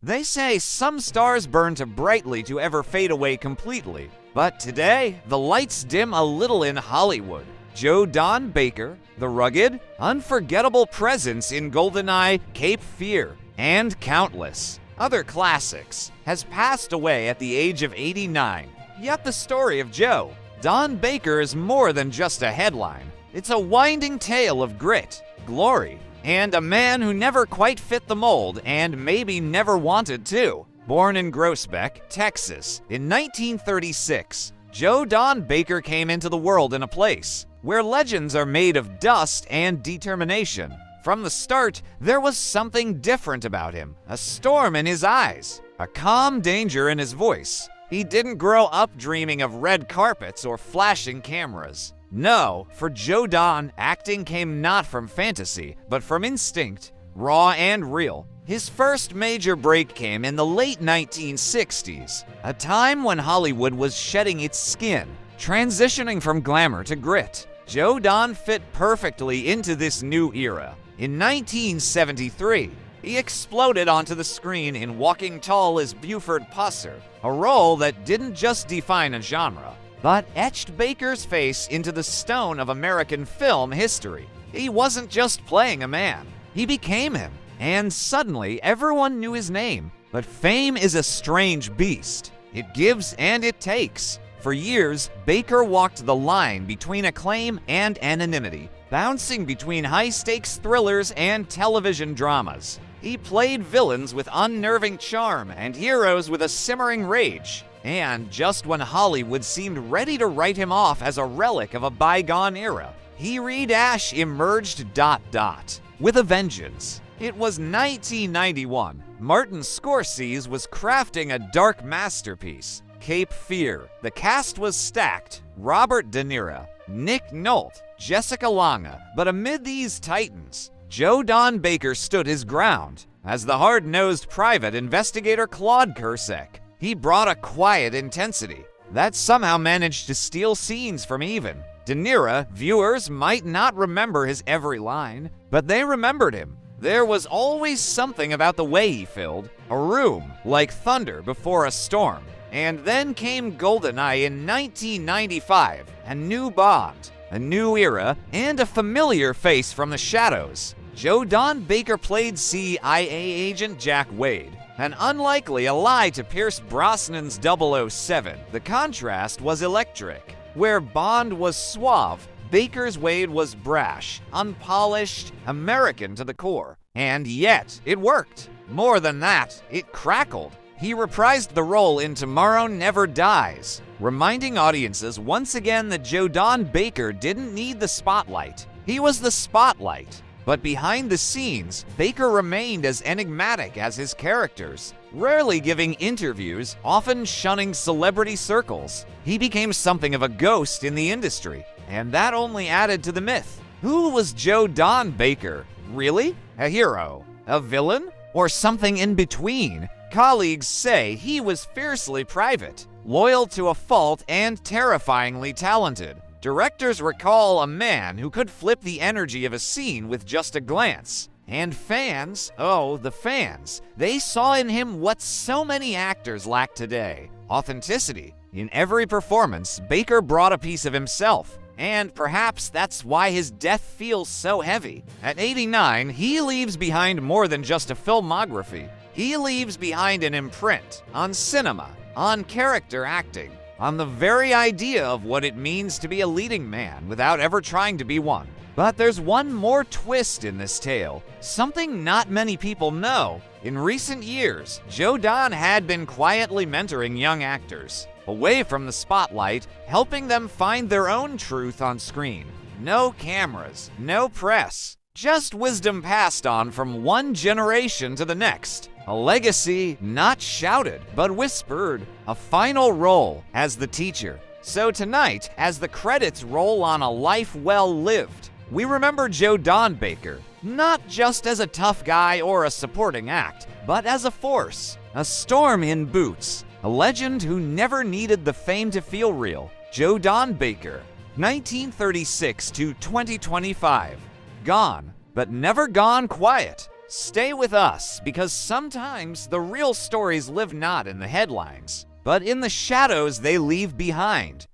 They say some stars burn too brightly to ever fade away completely. But today, the lights dim a little in Hollywood. Joe Don Baker, the rugged, unforgettable presence in GoldenEye, Cape Fear, and countless other classics, has passed away at the age of 89. Yet the story of Joe Don Baker is more than just a headline. It's a winding tale of grit, glory, and a man who never quite fit the mold and maybe never wanted to. Born in Groesbeck, Texas, in 1936, Joe Don Baker came into the world in a place where legends are made of dust and determination. From the start, there was something different about him, a storm in his eyes, a calm danger in his voice. He didn't grow up dreaming of red carpets or flashing cameras. No, for Joe Don, acting came not from fantasy, but from instinct, raw and real. His first major break came in the late 1960s, a time when Hollywood was shedding its skin, transitioning from glamour to grit. Joe Don fit perfectly into this new era. In 1973, he exploded onto the screen in Walking Tall as Buford Pusser, a role that didn't just define a genre, but etched Baker's face into the stone of American film history. He wasn't just playing a man, he became him, and suddenly everyone knew his name. But fame is a strange beast. It gives and it takes. For years, Baker walked the line between acclaim and anonymity, bouncing between high-stakes thrillers and television dramas. He played villains with unnerving charm and heroes with a simmering rage. And just when Hollywood seemed ready to write him off as a relic of a bygone era, he emerged with a vengeance. It was 1991. Martin Scorsese was crafting a dark masterpiece, Cape Fear. The cast was stacked: Robert De Niro, Nick Nolte, Jessica Lange. But amid these titans, Joe Don Baker stood his ground. As the hard-nosed private investigator Claude Kersek, he brought a quiet intensity that somehow managed to steal scenes from even De Niro. Viewers might not remember his every line, but they remembered him. There was always something about the way he filled a room like thunder before a storm. And then came GoldenEye in 1995, a new Bond, a new era, and a familiar face from the shadows. Joe Don Baker played CIA agent Jack Wade, an unlikely ally to Pierce Brosnan's 007. The contrast was electric. Where Bond was suave, Baker's Wade was brash, unpolished, American to the core. And yet, it worked. More than that, it crackled. He reprised the role in Tomorrow Never Dies, reminding audiences once again that Joe Don Baker didn't need the spotlight. He was the spotlight. But behind the scenes, Baker remained as enigmatic as his characters, rarely giving interviews, often shunning celebrity circles. He became something of a ghost in the industry, and that only added to the myth. Who was Joe Don Baker? Really? A hero? A villain? Or something in between? Colleagues say he was fiercely private, loyal to a fault, and terrifyingly talented. Directors recall a man who could flip the energy of a scene with just a glance. And fans, the fans, they saw in him what so many actors lack today: authenticity. In every performance, Baker brought a piece of himself. And perhaps that's why his death feels so heavy. At 89, he leaves behind more than just a filmography. He leaves behind an imprint on cinema, on character acting, on the very idea of what it means to be a leading man without ever trying to be one. But there's one more twist in this tale, something not many people know. In recent years, Joe Don had been quietly mentoring young actors, away from the spotlight, helping them find their own truth on screen. No cameras, no press, just wisdom passed on from one generation to the next. A legacy not shouted, but whispered. A final role as the teacher. So tonight, as the credits roll on a life well lived, we remember Joe Don Baker, not just as a tough guy or a supporting act, but as a force, a storm in boots, a legend who never needed the fame to feel real. Joe Don Baker, 1936 to 2025. Gone, but never gone quiet. Stay with us, because sometimes the real stories live not in the headlines, but in the shadows they leave behind.